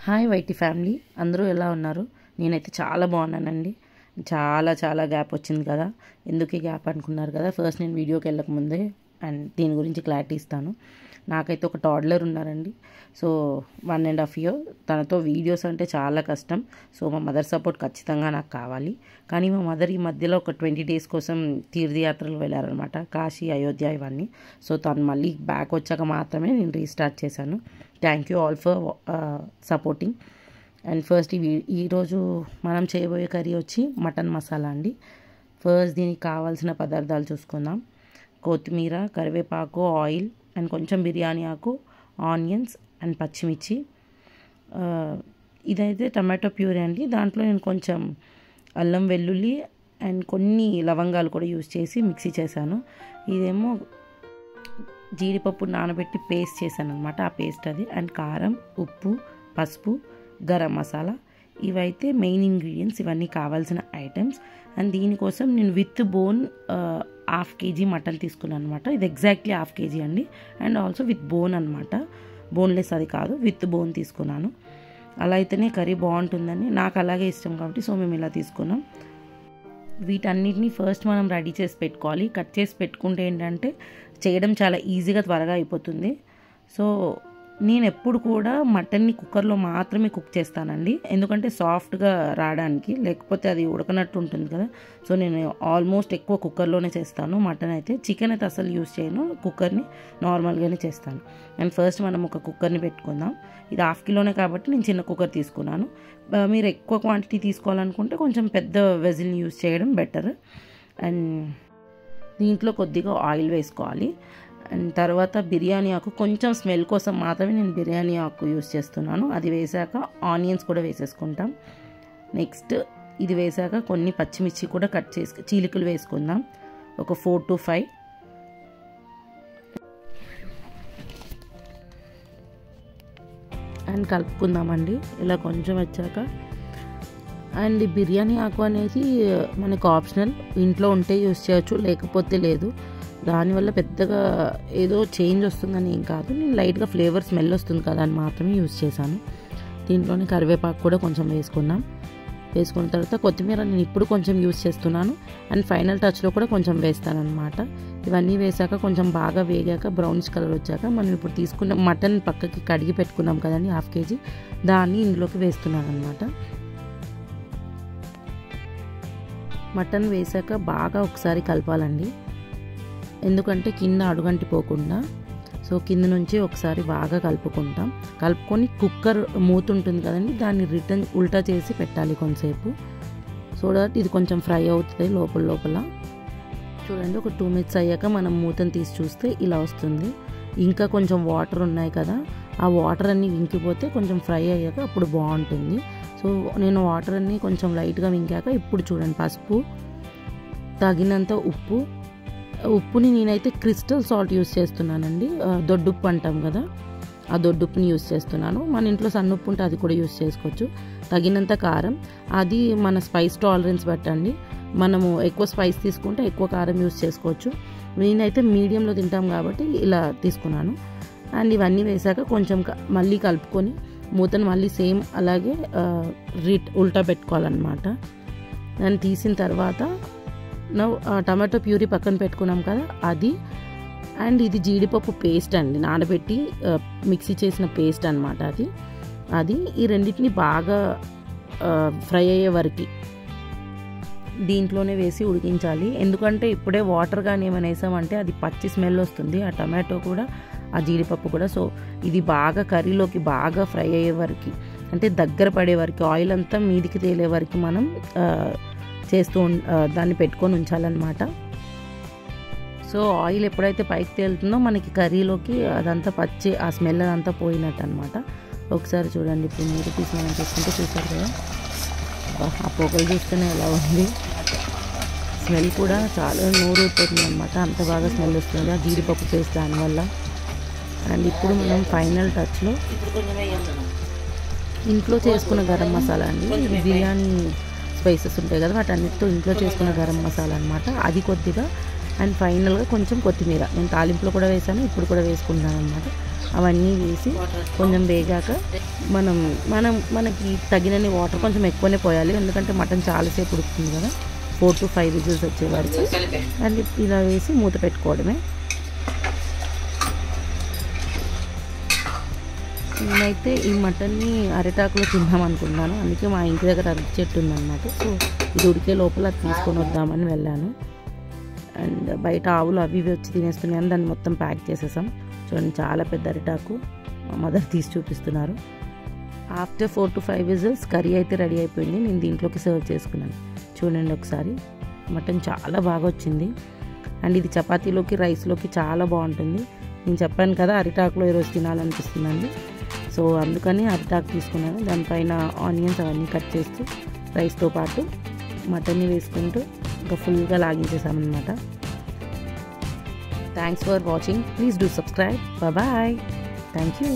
Hi YT family, అందరూ ఎలా ఉన్నారు? నేనైతే చాలా బాగున్నానండి. చాలా గ్యాప్ వచ్చింది కదా. ఎందుకు ఈ గ్యాప్ అనుకున్నారు కదా. ఫస్ట్ నేను వీడియోకి వెళ్ళకముందే అండ్ దీని గురించి క్లారిటీ ఇస్తాను. నాకైతే ఒక టాడ్లర్ ఉన్నారండి. సో 1.5 years తనతో వీడియోస్ అంటే చాలా కష్టం. సో మా మదర్ సపోర్ట్ ఖచ్చితంగా నాకు కావాలి. కానీ మా మదర్ ఈ మధ్యలో ఒక 20 days కోసం తీర్థయాత్రలు వెళ్ళారనమాట, కాశీ, అయోధ్య ఇవన్నీ. సో తను మళ్ళీ బ్యాక్ వచ్చాక మాత్రమే నేను రీస్టార్ట్ చేశాను. Thank you all for supporting. And first ఈరోజు మనం చేయబోయే కర్రీ వచ్చి మటన్ మసాలా అండి. ఫస్ట్ దీనికి కావాల్సిన పదార్థాలు చూసుకుందాం. కొత్తిమీర, కరివేపాకు, ఆయిల్ అండ్ కొంచెం బిర్యానీ ఆకు, ఆనియన్స్ అండ్ పచ్చిమిర్చి. ఇదైతే టమాటో ప్యూరీ అండి. దాంట్లో నేను కొంచెం అల్లం వెల్లుల్లి అండ్ కొన్ని లవంగాలు కూడా యూజ్ చేసి మిక్సీ చేశాను. ఇదేమో జీడిపప్పు నానబెట్టి పేస్ట్ చేశాను అనమాట, ఆ పేస్ట్ అది. అండ్ కారం, ఉప్పు, పసుపు, గరం మసాలా, ఇవైతే మెయిన్ ఇంగ్రీడియంట్స్. ఇవన్నీ కావాల్సిన ఐటమ్స్. అండ్ దీనికోసం నేను విత్ బోన్ 1/2 kg మటన్ తీసుకున్నాను అనమాట. ఇది ఎగ్జాక్ట్లీ 1/2 kg అండి. అండ్ ఆల్సో విత్ బోన్ అనమాట, బోన్లెస్ అది కాదు, విత్ బోన్ తీసుకున్నాను. అలా అయితేనే కర్రీ బాగుంటుందని నాకు అలాగే ఇష్టం కాబట్టి సో మేము ఇలా తీసుకున్నాం. వీటన్నిటిని ఫస్ట్ మనం రెడీ చేసి పెట్టుకోవాలి. కట్ చేసి పెట్టుకుంటే ఏంటంటే చేయడం చాలా ఈజీగా త్వరగా అయిపోతుంది. సో నేను ఎప్పుడు కూడా మటన్ని కుక్కర్లో మాత్రమే కుక్ చేస్తానండి, ఎందుకంటే సాఫ్ట్గా రావడానికి, లేకపోతే అది ఉడకనట్టు ఉంటుంది కదా. సో నేను ఆల్మోస్ట్ ఎక్కువ కుక్కర్లోనే చేస్తాను మటన్ అయితే. చికెన్ అయితే అసలు యూజ్ చేయను, కుక్కర్ని నార్మల్గానే చేస్తాను. అండ్ ఫస్ట్ మనం ఒక కుక్కర్ని పెట్టుకుందాం. ఇది 1/2 kg కాబట్టి నేను చిన్న కుక్కర్ తీసుకున్నాను. మీరు ఎక్కువ క్వాంటిటీ తీసుకోవాలనుకుంటే కొంచెం పెద్ద వెజిల్ని యూజ్ చేయడం బెటర్. అండ్ దీంట్లో కొద్దిగా ఆయిల్ వేసుకోవాలి. అండ్ తర్వాత బిర్యానీ ఆకు, కొంచెం స్మెల్ కోసం మాత్రమే నేను బిర్యానీ ఆకు యూజ్ చేస్తున్నాను. అది వేసాక ఆనియన్స్ కూడా వేసేసుకుంటాం. నెక్స్ట్ ఇది వేసాక కొన్ని పచ్చిమిర్చి కూడా కట్ చేసి చీలికలు వేసుకుందాం, ఒక 4 to 5. అండ్ కలుపుకుందామండి ఇలా కొంచెం వచ్చాక. అండ్ బిర్యానీ ఆకు అనేది మనకు ఆప్షనల్, ఇంట్లో ఉంటే యూజ్ చేయొచ్చు, లేకపోతే లేదు. దానివల్ల పెద్దగా ఏదో చేంజ్ వస్తుందని ఏం కాదు, నేను లైట్గా ఫ్లేవర్ స్మెల్ వస్తుంది కదా అని మాత్రమే యూజ్ చేశాను. దీంట్లోనే కరివేపాకు కూడా కొంచెం వేసుకున్నాం. వేసుకున్న తర్వాత కొత్తిమీర నేను ఇప్పుడు కొంచెం యూజ్ చేస్తున్నాను. అండ్ ఫైనల్ టచ్లో కూడా కొంచెం వేస్తాను అనమాట. ఇవన్నీ వేసాక కొంచెం బాగా వేగాక బ్రౌనిష్ కలర్ వచ్చాక మనం ఇప్పుడు తీసుకున్న మటన్ పక్కకి కడిగి పెట్టుకున్నాం కదండి 1/2 kg, దాన్ని ఇందులోకి వేస్తున్నాను అనమాట. మటన్ వేసాక బాగా ఒకసారి కలపాలండి, ఎందుకంటే కింద అడుగంటిపోకుండా. సో కింద నుంచి ఒకసారి బాగా కలుపుకొని కుక్కర్ మూత ఉంటుంది కదండి, దాన్ని ఉల్టా చేసి పెట్టాలి కొంతసేపు, సో దట్ ఇది కొంచెం ఫ్రై అవుతుంది లోపల. చూడండి, ఒక 2 minutes అయ్యాక మనం మూతను తీసి చూస్తే ఇలా వస్తుంది. ఇంకా కొంచెం వాటర్ ఉన్నాయి కదా, ఆ వాటర్ అన్నీ ఇంకిపోతే కొంచెం ఫ్రై అయ్యాక అప్పుడు బాగుంటుంది. సో నేను వాటర్ అన్నీ కొంచెం లైట్గా వింకాక ఇప్పుడు చూడండి, పసుపు, తగినంత ఉప్పుని నేనైతే క్రిస్టల్ సాల్ట్ యూస్ చేస్తున్నానండి. దొడ్డుప్పు అంటాం కదా, ఆ దొడ్డుప్పుని యూస్ చేస్తున్నాను. మన ఇంట్లో సన్నుప్పు ఉంటే అది కూడా యూస్ చేసుకోవచ్చు. తగినంత కారం, అది మన స్పైస్ టాలరెన్స్ బట్టండి. మనము ఎక్కువ స్పైస్ తీసుకుంటే ఎక్కువ కారం యూస్ చేసుకోవచ్చు. నేనైతే మీడియంలో తింటాం కాబట్టి ఇలా తీసుకున్నాను. అండ్ ఇవన్నీ వేసాక కొంచెం మళ్ళీ కలుపుకొని మూతను మళ్ళీ సేమ్ అలాగే ఉల్టా పెట్టుకోవాలన్నమాట. దాన్ని తీసిన తర్వాత టమాటో ప్యూరీ పక్కన పెట్టుకున్నాం కదా అది. అండ్ ఇది జీడిపప్పు పేస్ట్ అండి, నానబెట్టి మిక్సీ చేసిన పేస్ట్ అనమాట అది. ఈ రెండింటిని బాగా ఫ్రై అయ్యే వరకు దీంట్లోనే వేసి ఉడికించాలి. ఎందుకంటే ఇప్పుడే వాటర్ కానీ ఏమైనా వేసామంటే అది పచ్చి స్మెల్ వస్తుంది, ఆ టమాటో కూడా ఆ జీడిపప్పు కూడా. సో ఇది బాగా కర్రీలోకి బాగా ఫ్రై అయ్యే వరకు, అంటే దగ్గర పడే వరకు, ఆయిల్ అంతా మీదికి తేలే వరకు మనం దాన్ని పెట్టుకొని ఉంచాలన్నమాట. సో ఆయిల్ ఎప్పుడైతే పైకి తేలుతుందో మనకి కర్రీలోకి అదంతా ఆ స్మెల్ అదంతా పోయినట్టు అనమాట. ఒకసారి చూడండి, ఇప్పుడు 3 పీస్ మనం చేసుకుంటే చూసారు కదా, ఆ పొగలు చూస్తేనే ఎలా ఉంది. స్మెల్ కూడా చాలా నోరు ఊరిపోతుంది అనమాట, అంత బాగా స్మెల్ వస్తుంది ఆ జీడిపప్పు పేస్ట్ దానివల్ల. అండ్ ఇప్పుడు మనం ఫైనల్ టచ్లో ఇంట్లో చేసుకున్న గరం మసాలా అండి, బిర్యానీ స్పైసెస్ ఉంటాయి కదా వాటన్నిటితో ఇంట్లో చేసుకున్న గరం మసాలా అనమాట, అది కొద్దిగా. అండ్ ఫైనల్గా కొంచెం కొత్తిమీర, నేను తాలింపులో కూడా వేసాను, ఇప్పుడు కూడా వేసుకుంటాను అనమాట. అవన్నీ వేసి కొంచెం వేగాక మనకి తగినన్ని వాటర్ కొంచెం ఎక్కువనే పోయాలి, ఎందుకంటే మటన్ చాలాసేపు ఉడుకుతుంది కదా, 4 to 5 విజిల్స్ వచ్చే వరకు. అండ్ ఇలా వేసి మూత పెట్టుకోవడమే. నేనైతే ఈ మటన్ని అరిటాకులో తిందాం అనుకున్నాను, అందుకే మా ఇంటి దగ్గర అరటి చెట్టు ఉందన్నమాట. సో ఇది ఉడికే లోపల తీసుకొని వద్దామని వెళ్ళాను. అండ్ బయట ఆవులు అవి ఇవి వచ్చి తినేస్తున్నాయని దాన్ని మొత్తం ప్యాక్ చేసేసాం. చూడండి, చాలా పెద్ద అరిటాకు మా మదర్ తీసి చూపిస్తున్నారు. ఆఫ్టర్ 4 to 5 విజిల్స్ కర్రీ అయితే రెడీ అయిపోయింది. నేను దీంట్లోకి సర్వ్ చేసుకున్నాను. చూడండి ఒకసారి, మటన్ చాలా బాగా వచ్చింది. అండ్ ఇది చపాతీలోకి రైస్లోకి చాలా బాగుంటుంది. నేను చెప్పాను కదా అరిటాకులో ఈరోజు తినాలనిపిస్తుందండి, సో అందుకని అరిటాకు తీసుకున్నాను. దానిపైన ఆనియన్స్ అవన్నీ కట్ చేస్తూ రైస్తో పాటు మటన్ని వేసుకుంటూ ఇంకా ఫుల్గా లాగించేసామన్నమాట. Thanks for watching. Please do subscribe. Bye. Thank you.